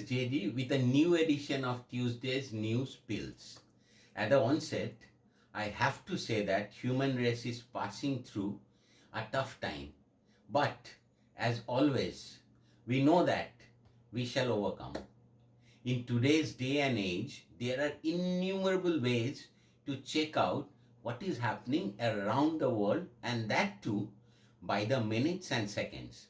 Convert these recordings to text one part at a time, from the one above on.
is JD with a new edition of Tuesday's News Pills. At the onset, I have to say that human race is passing through a tough time. But as always, we know that we shall overcome. In today's day and age, there are innumerable ways to check out what is happening around the world, and that too by the minutes and seconds.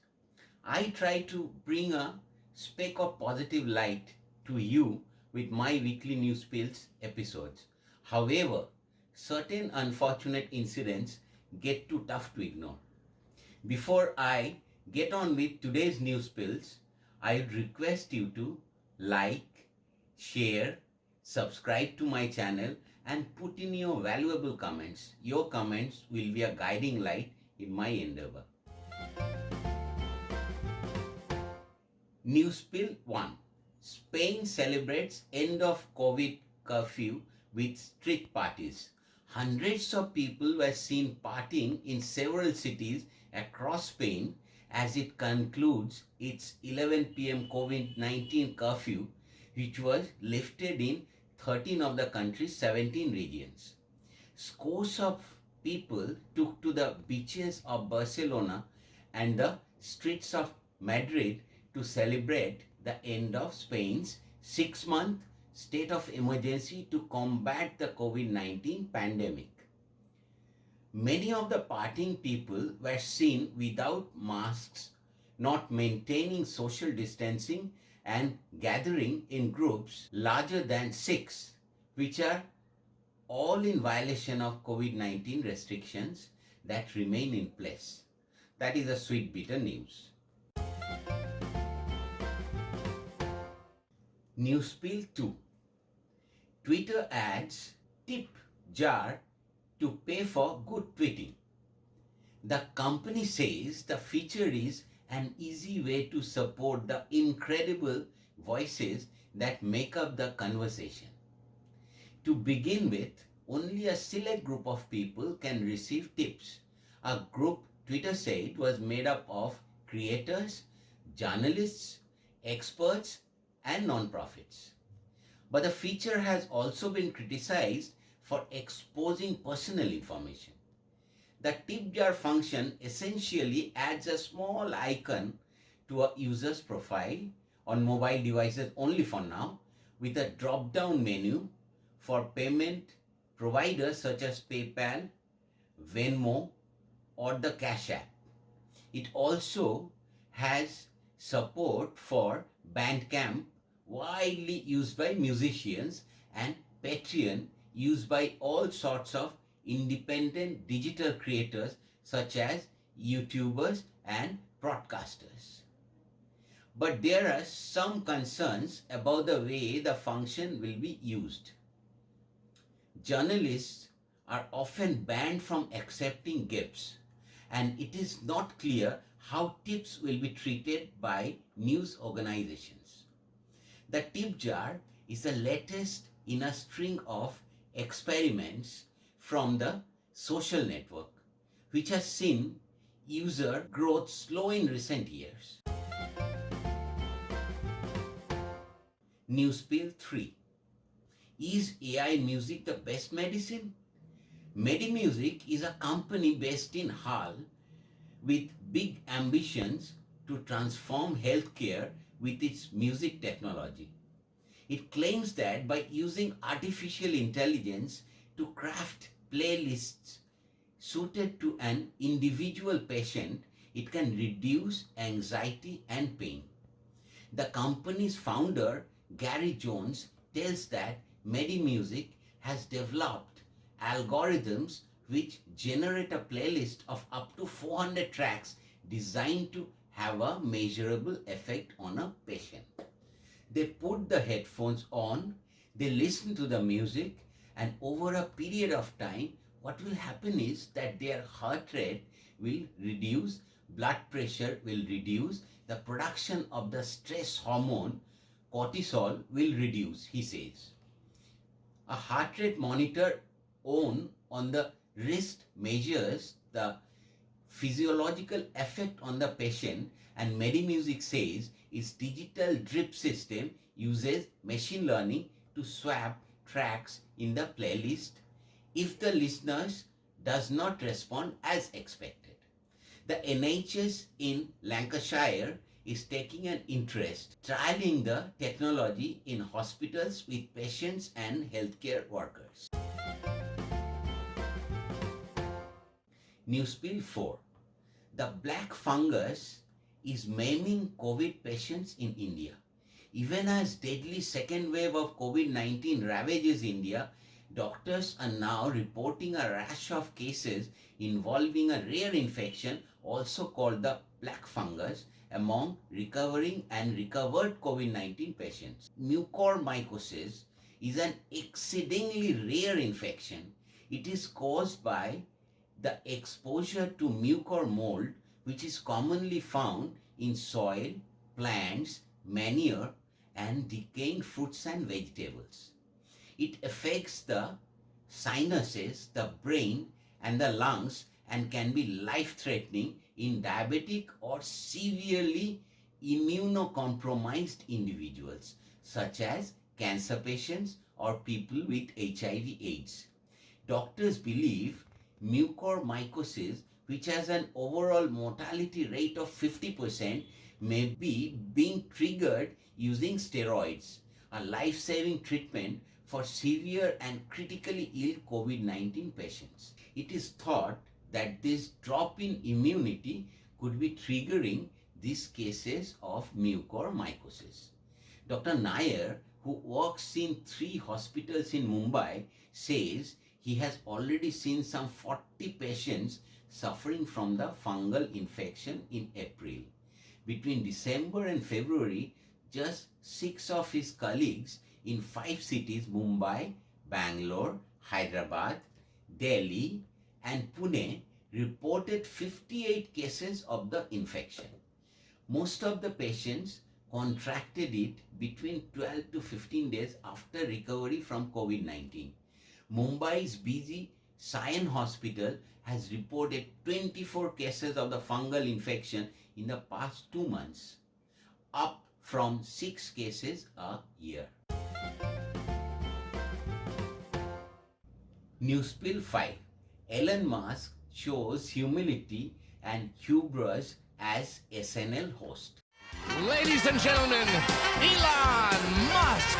I try to bring a speck of positive light to you with my weekly news pills episodes. However, certain unfortunate incidents get too tough to ignore. Before I get on with today's news pills, I would request you to like, share, subscribe to my channel and put in your valuable comments. Your comments will be a guiding light in my endeavor. News Pill 1. Spain celebrates end of COVID curfew with street parties. Hundreds of people were seen partying in several cities across Spain as it concludes its 11 p.m. COVID-19 curfew, which was lifted in 13 of the country's 17 regions. Scores of people took to the beaches of Barcelona and the streets of Madrid to celebrate the end of Spain's 6-month state of emergency to combat the COVID-19 pandemic. Many of the partying people were seen without masks, not maintaining social distancing, and gathering in groups larger than 6, which are all in violation of COVID-19 restrictions that remain in place. That is a sweet bitter news. Newspill 2. Twitter adds tip jar to pay for good tweeting. The company says the feature is an easy way to support the incredible voices that make up the conversation. To begin with, only a select group of people can receive tips. A group Twitter said was made up of creators, journalists, experts, and non-profits. But the feature has also been criticized for exposing personal information. The tip jar function essentially adds a small icon to a user's profile on mobile devices only for now, with a drop-down menu for payment providers such as PayPal, Venmo, or the Cash App. It also has support for Bandcamp, widely used by musicians, and Patreon, used by all sorts of independent digital creators such as YouTubers and broadcasters. But there are some concerns about the way the function will be used. Journalists are often banned from accepting gifts, and it is not clear how tips will be treated by news organizations. The tip jar is the latest in a string of experiments from the social network, which has seen user growth slow in recent years. Newspill 3. Is AI music the best medicine? Medimusic is a company based in Hull with big ambitions to transform healthcare with its music technology. It claims that by using artificial intelligence to craft playlists suited to an individual patient, it can reduce anxiety and pain. The company's founder, Gary Jones, tells that MediMusic has developed algorithms which generate a playlist of up to 400 tracks designed to have a measurable effect on a patient. They put the headphones on, they listen to the music, and over a period of time, what will happen is that their heart rate will reduce, blood pressure will reduce, the production of the stress hormone cortisol will reduce, he says. A heart rate monitor on the wrist measures the physiological effect on the patient, and MediMusic says its digital drip system uses machine learning to swap tracks in the playlist if the listeners does not respond as expected. The NHS in Lancashire is taking an interest trialing the technology in hospitals with patients and healthcare workers. Newspill 4. The black fungus is maiming COVID patients in India. Even as deadly second wave of COVID-19 ravages India, doctors are now reporting a rash of cases involving a rare infection also called the black fungus among recovering and recovered COVID-19 patients. Mucormycosis is an exceedingly rare infection. It is caused by the exposure to mucor mold, which is commonly found in soil, plants, manure, and decaying fruits and vegetables. It affects the sinuses, the brain, and the lungs and can be life-threatening in diabetic or severely immunocompromised individuals, such as cancer patients or people with HIV/AIDS. Doctors believe mucormycosis, which has an overall mortality rate of 50%, may be being triggered using steroids, a life-saving treatment for severe and critically ill COVID-19 patients. It is thought that this drop in immunity could be triggering these cases of mucormycosis. Dr. Nair, who works in 3 hospitals in Mumbai, says he has already seen some 40 patients suffering from the fungal infection in April. Between December and February, just 6 of his colleagues in 5 cities, Mumbai, Bangalore, Hyderabad, Delhi, and Pune, reported 58 cases of the infection. Most of the patients contracted it between 12 to 15 days after recovery from COVID-19. Mumbai's busy Sion Hospital has reported 24 cases of the fungal infection in the past 2 months, up from 6 cases a year. Newspill 5. Elon Musk shows humility and hubris as SNL host. Ladies and gentlemen, Elon Musk.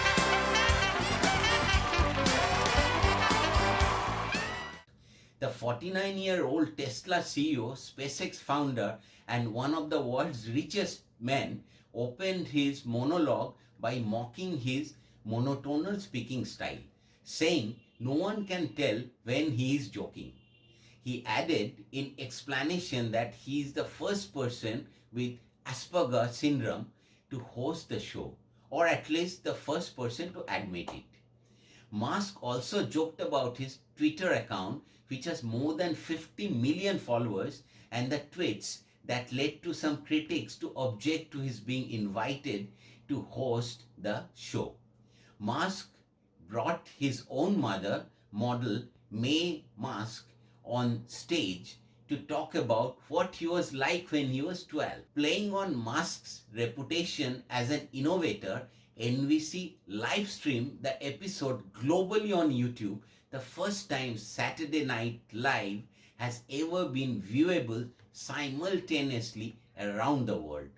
The 49-year-old Tesla CEO, SpaceX founder, and one of the world's richest men opened his monologue by mocking his monotonal speaking style, saying no one can tell when he is joking. He added in explanation that he is the first person with Asperger syndrome to host the show, or at least the first person to admit it. Musk also joked about his Twitter account, which has more than 50 million followers, and the tweets that led to some critics to object to his being invited to host the show. Musk brought his own mother, model Mae Musk, on stage to talk about what he was like when he was 12. Playing on Musk's reputation as an innovator, NBC live streamed the episode globally on YouTube, the first time Saturday Night Live has ever been viewable simultaneously around the world.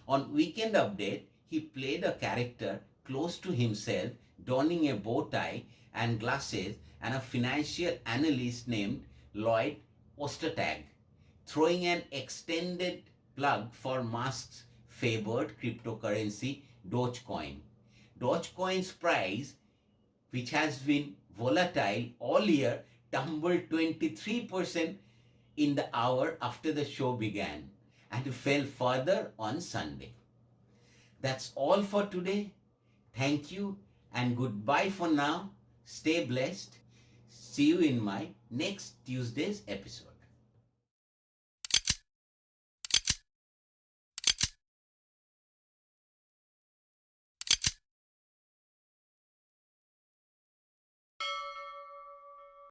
On Weekend Update, he played a character close to himself, donning a bow tie and glasses, and a financial analyst named Lloyd Ostertag, throwing an extended plug for Musk's favored cryptocurrency, Dogecoin. Dogecoin's price, which has been volatile all year, tumbled 23% in the hour after the show began and fell further on Sunday. That's all for today. Thank you and goodbye for now. Stay blessed. See you in my next Tuesday's episode.